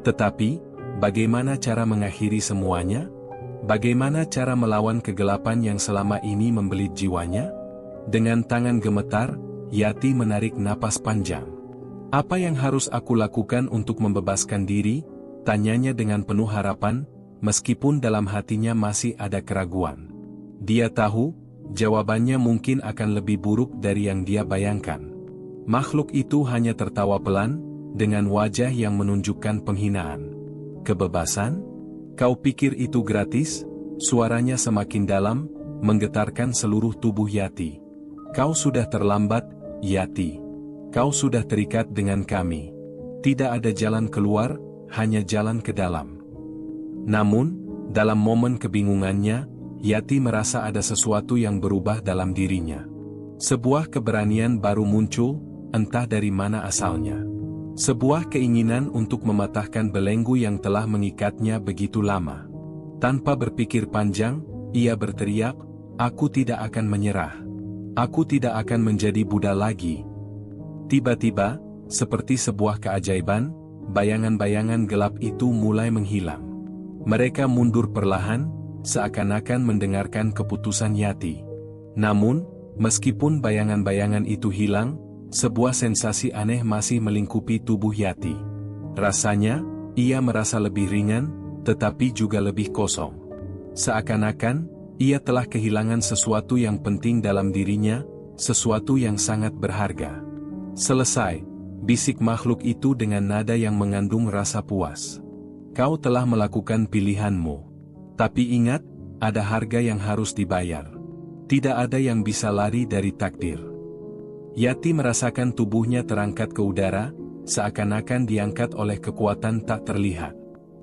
Tetapi, bagaimana cara mengakhiri semuanya? Bagaimana cara melawan kegelapan yang selama ini membelit jiwanya? Dengan tangan gemetar, Yati menarik napas panjang. "Apa yang harus aku lakukan untuk membebaskan diri?" tanyanya dengan penuh harapan, meskipun dalam hatinya masih ada keraguan. Dia tahu, jawabannya mungkin akan lebih buruk dari yang dia bayangkan. Makhluk itu hanya tertawa pelan, dengan wajah yang menunjukkan penghinaan. "Kebebasan? Kau pikir itu gratis?" Suaranya semakin dalam, menggetarkan seluruh tubuh Yati. "Kau sudah terlambat, Yati. Kau sudah terikat dengan kami. Tidak ada jalan keluar, hanya jalan ke dalam." Namun, dalam momen kebingungannya, Yati merasa ada sesuatu yang berubah dalam dirinya. Sebuah keberanian baru muncul, entah dari mana asalnya. Sebuah keinginan untuk mematahkan belenggu yang telah mengikatnya begitu lama. Tanpa berpikir panjang, ia berteriak, "Aku tidak akan menyerah. Aku tidak akan menjadi budak lagi." Tiba-tiba, seperti sebuah keajaiban, bayangan-bayangan gelap itu mulai menghilang. Mereka mundur perlahan, seakan-akan mendengarkan keputusan Yati. Namun, meskipun bayangan-bayangan itu hilang, sebuah sensasi aneh masih melingkupi tubuh Yati. Rasanya, ia merasa lebih ringan, tetapi juga lebih kosong. Seakan-akan, ia telah kehilangan sesuatu yang penting dalam dirinya, sesuatu yang sangat berharga. Selesai, bisik makhluk itu dengan nada yang mengandung rasa puas. Kau telah melakukan pilihanmu. Tapi ingat, ada harga yang harus dibayar. Tidak ada yang bisa lari dari takdir. Yati merasakan tubuhnya terangkat ke udara, seakan-akan diangkat oleh kekuatan tak terlihat.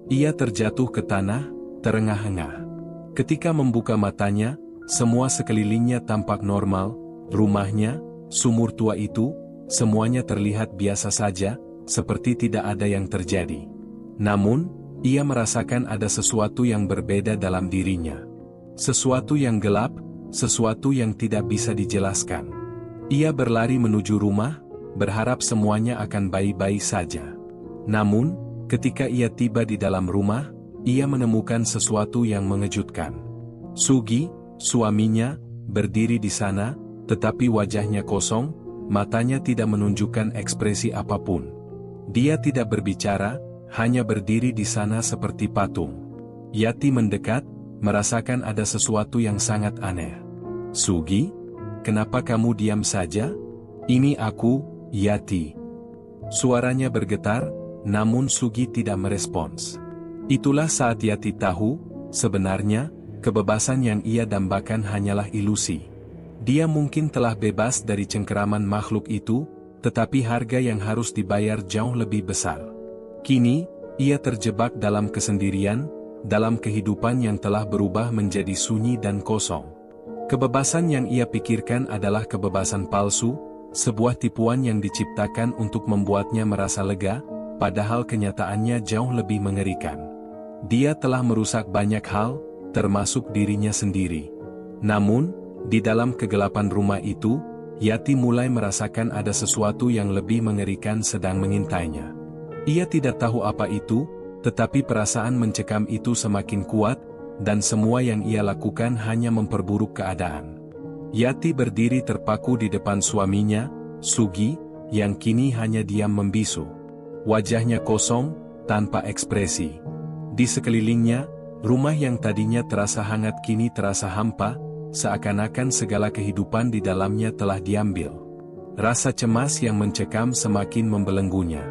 Ia terjatuh ke tanah, terengah-engah. Ketika membuka matanya, semua sekelilingnya tampak normal, rumahnya, sumur tua itu, semuanya terlihat biasa saja, seperti tidak ada yang terjadi. Namun, ia merasakan ada sesuatu yang berbeda dalam dirinya. Sesuatu yang gelap, sesuatu yang tidak bisa dijelaskan. Ia berlari menuju rumah, berharap semuanya akan baik-baik saja. Namun, ketika ia tiba di dalam rumah, ia menemukan sesuatu yang mengejutkan. Sugi, suaminya, berdiri di sana, tetapi wajahnya kosong, matanya tidak menunjukkan ekspresi apapun. Dia tidak berbicara, hanya berdiri di sana seperti patung. Yati mendekat, merasakan ada sesuatu yang sangat aneh. Sugi, kenapa kamu diam saja? Ini aku, Yati. Suaranya bergetar, namun Sugi tidak merespons. Itulah saat Yati tahu, sebenarnya, kebebasan yang ia dambakan hanyalah ilusi. Dia mungkin telah bebas dari cengkeraman makhluk itu, tetapi harga yang harus dibayar jauh lebih besar. Kini, ia terjebak dalam kesendirian, dalam kehidupan yang telah berubah menjadi sunyi dan kosong. Kebebasan yang ia pikirkan adalah kebebasan palsu, sebuah tipuan yang diciptakan untuk membuatnya merasa lega, padahal kenyataannya jauh lebih mengerikan. Dia telah merusak banyak hal, termasuk dirinya sendiri. Namun, di dalam kegelapan rumah itu, Yati mulai merasakan ada sesuatu yang lebih mengerikan sedang mengintainya. Ia tidak tahu apa itu, tetapi perasaan mencekam itu semakin kuat, dan semua yang ia lakukan hanya memperburuk keadaan. Yati berdiri terpaku di depan suaminya, Sugi, yang kini hanya diam membisu. Wajahnya kosong, tanpa ekspresi. Di sekelilingnya, rumah yang tadinya terasa hangat kini terasa hampa, seakan-akan segala kehidupan di dalamnya telah diambil. Rasa cemas yang mencekam semakin membelenggunya.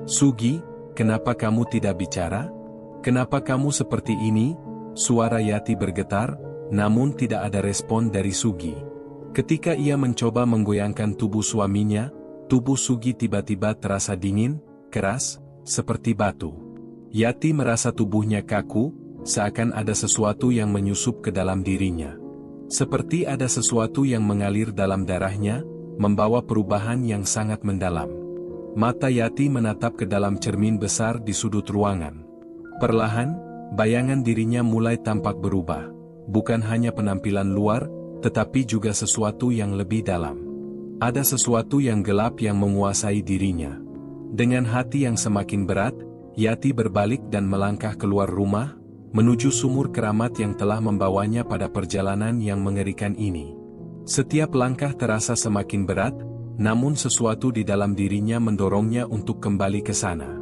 Sugi, kenapa kamu tidak bicara? Kenapa kamu seperti ini? Suara Yati bergetar, namun tidak ada respon dari Sugi. Ketika ia mencoba menggoyangkan tubuh suaminya, tubuh Sugi tiba-tiba terasa dingin, keras, seperti batu. Yati merasa tubuhnya kaku, seakan ada sesuatu yang menyusup ke dalam dirinya. Seperti ada sesuatu yang mengalir dalam darahnya, membawa perubahan yang sangat mendalam. Mata Yati menatap ke dalam cermin besar di sudut ruangan. Perlahan, bayangan dirinya mulai tampak berubah. Bukan hanya penampilan luar, tetapi juga sesuatu yang lebih dalam. Ada sesuatu yang gelap yang menguasai dirinya. Dengan hati yang semakin berat, Yati berbalik dan melangkah keluar rumah, menuju sumur keramat yang telah membawanya pada perjalanan yang mengerikan ini. Setiap langkah terasa semakin berat, namun sesuatu di dalam dirinya mendorongnya untuk kembali ke sana.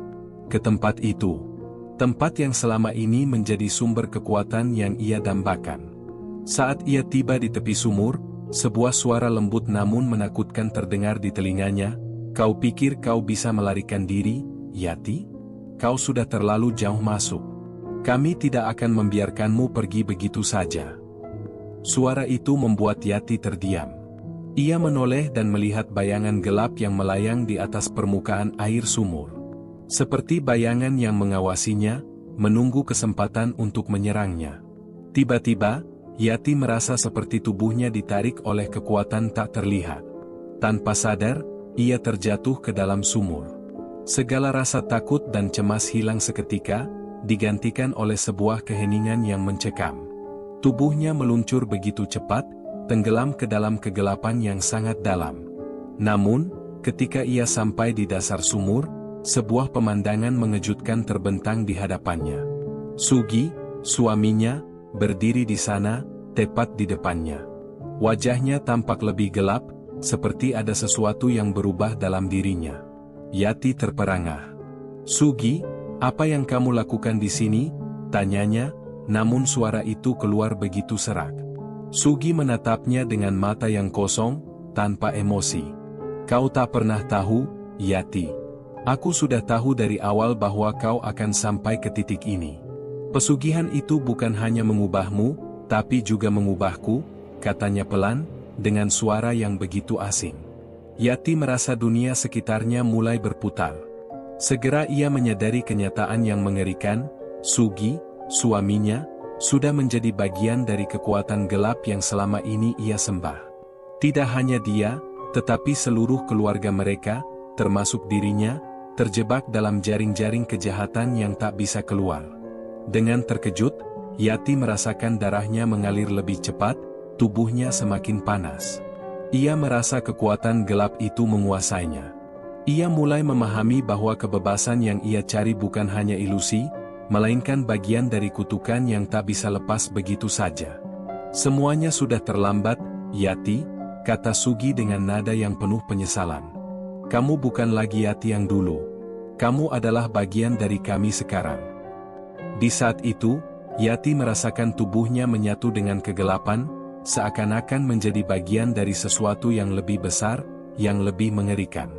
Ke tempat itu. Tempat yang selama ini menjadi sumber kekuatan yang ia dambakan. Saat ia tiba di tepi sumur, sebuah suara lembut namun menakutkan terdengar di telinganya. Kau pikir kau bisa melarikan diri, Yati? Kau sudah terlalu jauh masuk. Kami tidak akan membiarkanmu pergi begitu saja. Suara itu membuat Yati terdiam. Ia menoleh dan melihat bayangan gelap yang melayang di atas permukaan air sumur. Seperti bayangan yang mengawasinya, menunggu kesempatan untuk menyerangnya. Tiba-tiba, Yati merasa seperti tubuhnya ditarik oleh kekuatan tak terlihat. Tanpa sadar, ia terjatuh ke dalam sumur. Segala rasa takut dan cemas hilang seketika, digantikan oleh sebuah keheningan yang mencekam. Tubuhnya meluncur begitu cepat, tenggelam ke dalam kegelapan yang sangat dalam. Namun, ketika ia sampai di dasar sumur, sebuah pemandangan mengejutkan terbentang di hadapannya. Sugi, suaminya, berdiri di sana, tepat di depannya. Wajahnya tampak lebih gelap, seperti ada sesuatu yang berubah dalam dirinya. Yati terperangah. "Sugi, apa yang kamu lakukan di sini?" tanyanya, namun suara itu keluar begitu serak. Sugi menatapnya dengan mata yang kosong, tanpa emosi. "Kau tak pernah tahu, Yati. Aku sudah tahu dari awal bahwa kau akan sampai ke titik ini. Pesugihan itu bukan hanya mengubahmu, tapi juga mengubahku," katanya pelan, dengan suara yang begitu asing. Yati merasa dunia sekitarnya mulai berputar. Segera ia menyadari kenyataan yang mengerikan, Sugi, suaminya, sudah menjadi bagian dari kekuatan gelap yang selama ini ia sembah. Tidak hanya dia, tetapi seluruh keluarga mereka, termasuk dirinya, terjebak dalam jaring-jaring kejahatan yang tak bisa keluar. Dengan terkejut, Yati merasakan darahnya mengalir lebih cepat, tubuhnya semakin panas. Ia merasa kekuatan gelap itu menguasainya. Ia mulai memahami bahwa kebebasan yang ia cari bukan hanya ilusi, melainkan bagian dari kutukan yang tak bisa lepas begitu saja. "Semuanya sudah terlambat, Yati," kata Sugi dengan nada yang penuh penyesalan. "Kamu bukan lagi Yati yang dulu. Kamu adalah bagian dari kami sekarang." Di saat itu, Yati merasakan tubuhnya menyatu dengan kegelapan, seakan-akan menjadi bagian dari sesuatu yang lebih besar, yang lebih mengerikan.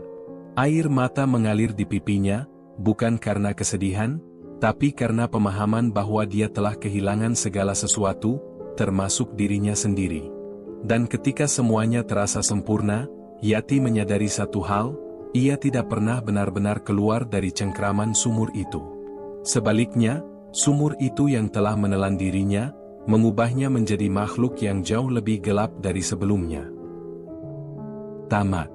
Air mata mengalir di pipinya, bukan karena kesedihan, tapi karena pemahaman bahwa dia telah kehilangan segala sesuatu, termasuk dirinya sendiri. Dan ketika semuanya terasa sempurna, Yati menyadari satu hal, ia tidak pernah benar-benar keluar dari cengkraman sumur itu. Sebaliknya, sumur itu yang telah menelan dirinya, mengubahnya menjadi makhluk yang jauh lebih gelap dari sebelumnya. Tamat.